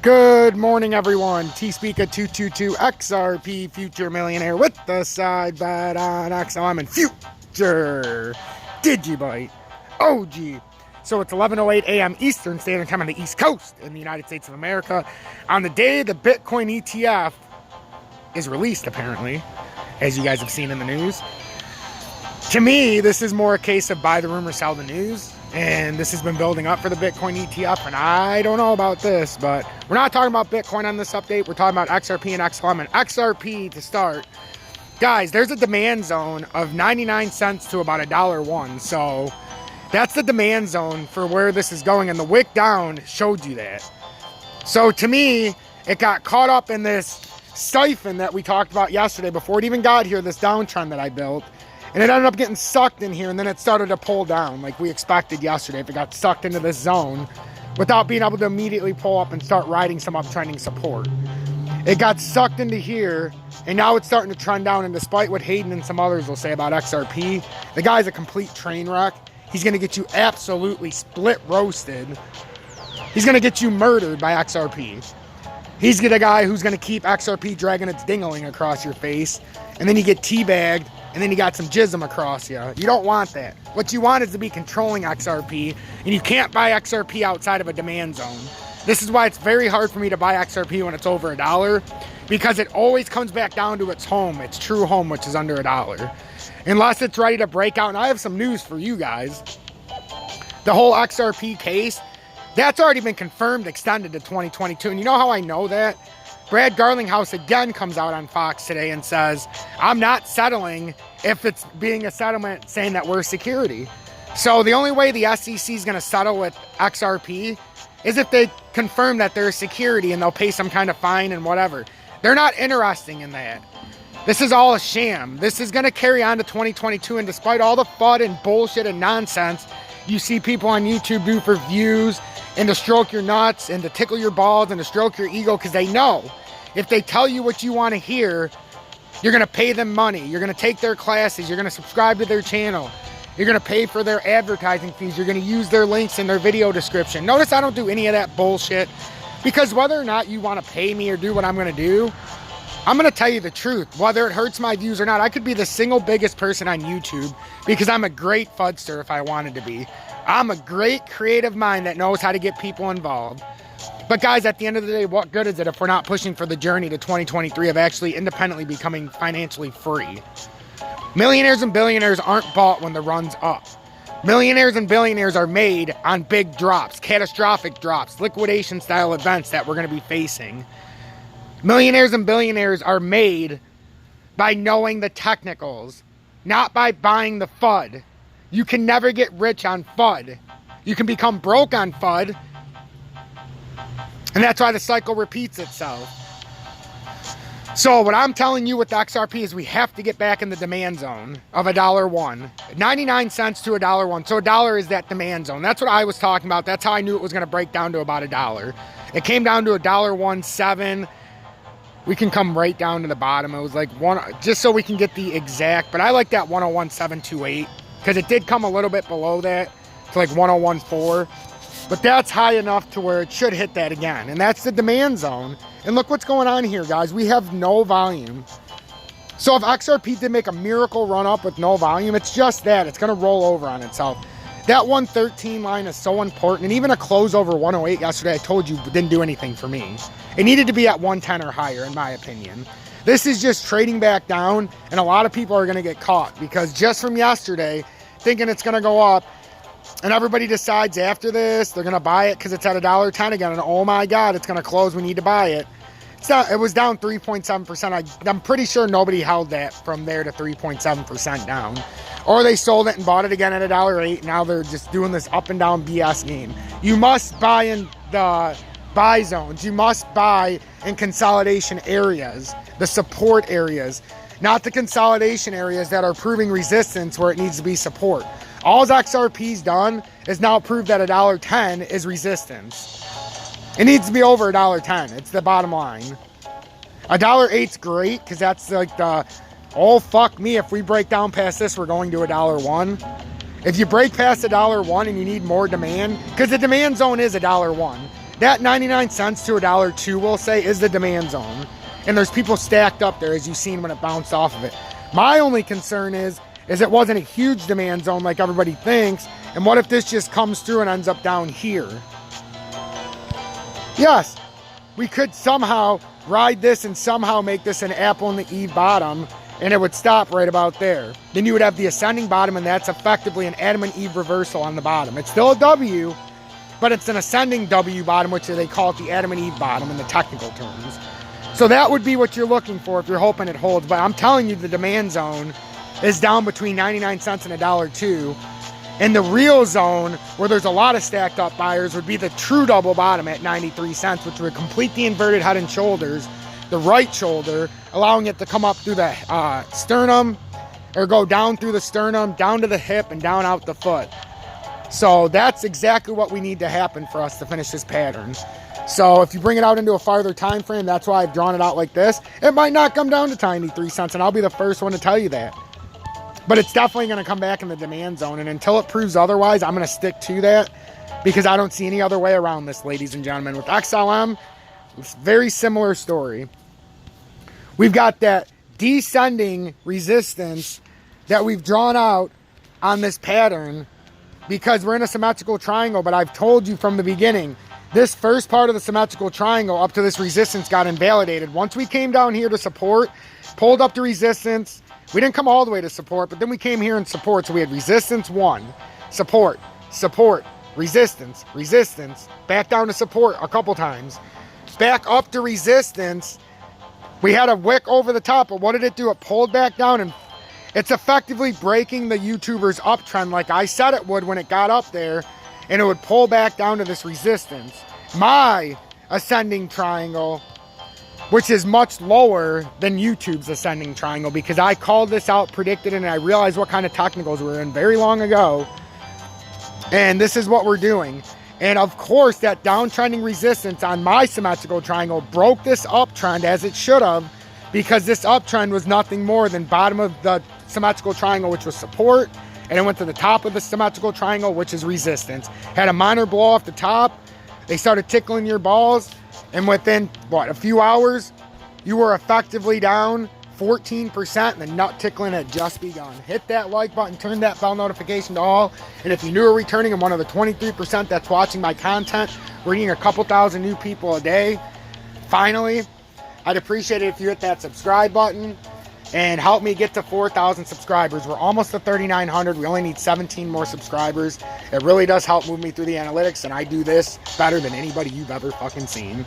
Good morning, everyone. T-Speaker 222 XRP Future Millionaire with the side bet on XLM and Future Digibyte OG. So it's 11:08 a.m. Eastern Standard Time on the East Coast in the United States of America on the day the Bitcoin ETF is released, apparently, as you guys have seen in the news. To me, this is more a case of buy the rumor, sell the news. And this has been building up for the Bitcoin ETF, and I don't know about this, but we're not talking about Bitcoin on this update. We're talking about XRP and XLM. And XRP to start, guys, there's a demand zone of 99 cents to about $1.01. So that's the demand zone for where this is going, and the wick down showed you that. So to me, it got caught up in this siphon that we talked about yesterday before it even got here, this downtrend that I built. And it ended up getting sucked in here, and then it started to pull down like we expected yesterday if it got sucked into this zone without being able to immediately pull up and start riding some uptrending support. It got sucked into here, and now it's starting to trend down, and despite what Hayden and some others will say about XRP, the guy's a complete train wreck. He's going to get you absolutely split roasted. He's going to get you murdered by XRP. He's the guy who's going to keep XRP dragging its dingling across your face, and then you get teabagged, and then you got some jism across you. You don't want that. What you want is to be controlling XRP, and you can't buy XRP outside of a demand zone. This is why it's very hard for me to buy XRP when it's over $1, because it always comes back down to its home, its true home, which is under $1. Unless it's ready to break out. And I have some news for you guys. The whole XRP case, that's already been confirmed, extended to 2022. And you know how I know that? Brad Garlinghouse again comes out on Fox today and says, I'm not settling if it's being a settlement saying that we're security. So the only way the SEC is going to settle with XRP is if they confirm that they're security and they'll pay some kind of fine and whatever. They're not interested in that. This is all a sham. This is going to carry on to 2022, and despite all the FUD and bullshit and nonsense you see people on YouTube do for views and to stroke your nuts and to tickle your balls and to stroke your ego, because they know if they tell you what you want to hear, you're going to pay them money. You're going to take their classes. You're going to subscribe to their channel. You're going to pay for their advertising fees. You're going to use their links in their video description. Notice I don't do any of that bullshit, because whether or not you want to pay me or do what I'm going to do, I'm going to tell you the truth. Whether it hurts my views or not, I could be the single biggest person on YouTube because I'm a great fudster if I wanted to be. I'm a great creative mind that knows how to get people involved. But guys, at the end of the day, what good is it if we're not pushing for the journey to 2023 of actually independently becoming financially free? Millionaires and billionaires aren't bought when the run's up. Millionaires and billionaires are made on big drops, catastrophic drops, liquidation style events that we're going to be facing. Millionaires and billionaires are made by knowing the technicals, not by buying the FUD. You can never get rich on FUD. You can become broke on FUD, and that's why the cycle repeats itself. So what I'm telling you with XRP is we have to get back in the demand zone of $1.01. 99 cents to $1.01. So $1 is that demand zone. That's what I was talking about. That's how I knew it was going to break down to about $1. It came down to $1.17. We can come right down to the bottom. It was like one, just so we can get the exact, but I like that 101.728 because it did come a little bit below that to like 101.4, but that's high enough to where it should hit that again. And that's the demand zone. And look what's going on here, guys. We have no volume. So if XRP did make a miracle run up with no volume, it's just that. It's going to roll over on itself. That 113 line is so important. And even a close over 108 yesterday, I told you, didn't do anything for me. It needed to be at 110 or higher, in my opinion. This is just trading back down, and a lot of people are going to get caught because just from yesterday, thinking it's going to go up, and everybody decides after this, they're going to buy it because it's at $1.10 again, and oh my God, it's going to close, we need to buy it. It was down 3.7%. I'm pretty sure nobody held that from there to 3.7% down. Or they sold it and bought it again at $1.08. Now they're just doing this up and down BS game. You must buy in the buy zones. You must buy in consolidation areas, the support areas, not the consolidation areas that are proving resistance where it needs to be support. All XRP's done is now prove that $1.10 is resistance. It needs to be over $1.10. It's the bottom line. $1.08's great because that's like the, oh fuck me, if we break down past this, we're going to $1.01. If you break past $1 and you need more demand, because the demand zone is $1. That 99 cents to $2, we'll say, is the demand zone. And there's people stacked up there, as you've seen when it bounced off of it. My only concern is it wasn't a huge demand zone like everybody thinks. And what if this just comes through and ends up down here? Yes, we could somehow ride this and somehow make this an Apple and the Eve bottom, and it would stop right about there. Then you would have the ascending bottom, and that's effectively an Adam and Eve reversal on the bottom. It's still a W, but it's an ascending W bottom, which they call it the Adam and Eve bottom in the technical terms. So that would be what you're looking for if you're hoping it holds. But I'm telling you, the demand zone is down between 99 cents and $1.02. And the real zone, where there's a lot of stacked up buyers, would be the true double bottom at 93 cents, which would complete the inverted head and shoulders, the right shoulder, allowing it to come up through the sternum, or go down through the sternum, down to the hip, and down out the foot. So that's exactly what we need to happen for us to finish this pattern. So if you bring it out into a farther time frame, that's why I've drawn it out like this. It might not come down to 93 cents, and I'll be the first one to tell you that. But it's definitely going to come back in the demand zone, and until it proves otherwise, I'm going to stick to that, because I don't see any other way around this, ladies and gentlemen. With XLM, it's a very similar story. We've got that descending resistance that we've drawn out on this pattern because we're in a symmetrical triangle, but I've told you from the beginning, this first part of the symmetrical triangle up to this resistance got invalidated. Once we came down here to support, pulled up to resistance, we didn't come all the way to support, but then we came here in support, so we had resistance 1, support, support, resistance, resistance, back down to support a couple times, back up to resistance. We had a wick over the top, but what did it do? It pulled back down, and it's effectively breaking the YouTuber's uptrend like I said it would when it got up there, and it would pull back down to this resistance. My ascending triangle, which is much lower than YouTube's ascending triangle, because I called this out, predicted it, and I realized what kind of technicals we were in very long ago. And this is what we're doing. And of course, that downtrending resistance on my symmetrical triangle broke this uptrend as it should have, because this uptrend was nothing more than bottom of the symmetrical triangle, which was support, and it went to the top of the symmetrical triangle, which is resistance. Had a minor blow off the top. They started tickling your balls, and within, what, a few hours, you were effectively down 14%, and the nut tickling had just begun. Hit that like button, turn that bell notification to all, and if you're new or returning and one of the 23% that's watching my content, we're getting a couple thousand new people a day. Finally, I'd appreciate it if you hit that subscribe button and help me get to 4,000 subscribers. We're almost to 3,900. We only need 17 more subscribers. It really does help move me through the analytics, and I do this better than anybody you've ever fucking seen.